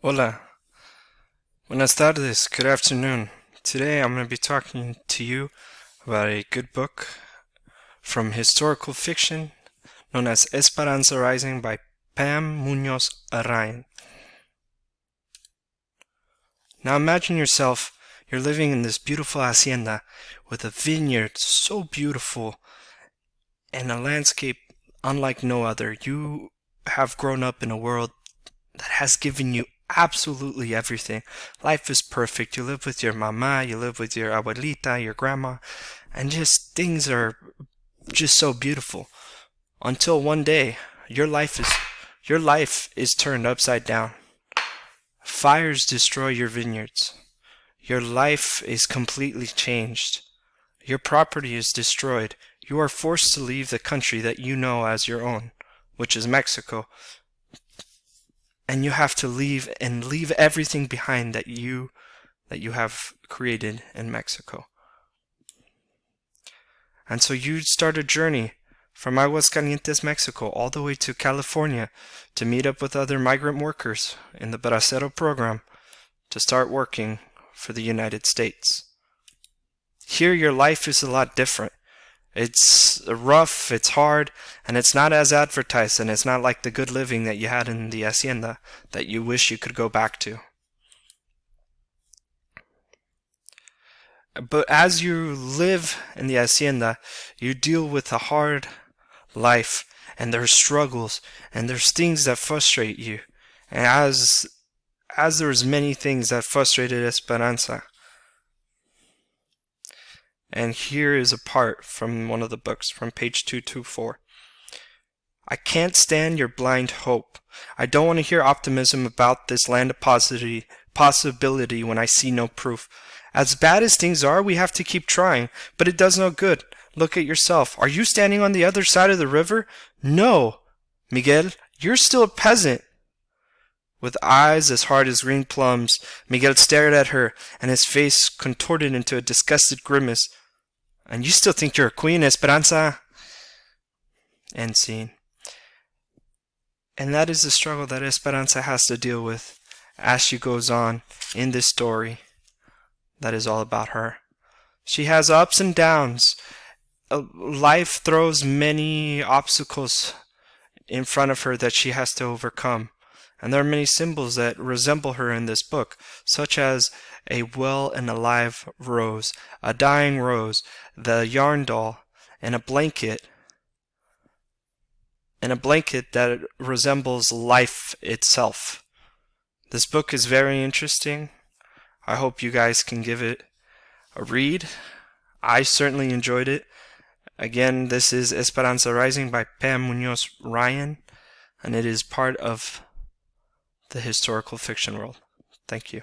Hola, buenas tardes, good afternoon. Today I'm going to be talking to you about a good book from historical fiction known as Esperanza Rising by Pam Munoz Ryan. Now imagine yourself, you're living in this beautiful hacienda with a vineyard so beautiful and a landscape unlike no other. You have grown up in a world that has given you absolutely everything. Life is perfect. You live with your mama, you live with your abuelita, your grandma, and just things are just so beautiful. Until one day, your life is turned upside down. Fires destroy your vineyards. Your life is completely changed. Your property is destroyed. You are forced to leave the country that you know as your own, which is Mexico, and you have to leave everything behind that you have created in Mexico. And so you start a journey from Aguascalientes, Mexico, all the way to California to meet up with other migrant workers in the Bracero program to start working for the United States. Here your life is a lot different. It's rough, it's hard, and it's not as advertised, and it's not like the good living that you had in the hacienda that you wish you could go back to. But as you live in the hacienda, you deal with a hard life, and there's struggles, and there's things that frustrate you. And as there's many things that frustrated Esperanza. And here is a part from one of the books, from page 224. I can't stand your blind hope. I don't want to hear optimism about this land of possibility when I see no proof. As bad as things are, we have to keep trying, but it does no good. Look at yourself. Are you standing on the other side of the river? No. Miguel, you're still a peasant. With eyes as hard as green plums, Miguel stared at her, and his face contorted into a disgusted grimace. And you still think you're a queen, Esperanza? End scene. And that is the struggle that Esperanza has to deal with as she goes on in this story that is all about her. She has ups and downs. Life throws many obstacles in front of her that she has to overcome. And there are many symbols that resemble her in this book, such as a well and alive rose, a dying rose, the yarn doll, and a blanket that resembles life itself. This book is very interesting. I hope you guys can give it a read. I certainly enjoyed it. Again, this is Esperanza Rising by Pam Munoz Ryan, and it is part of the historical fiction world. Thank you.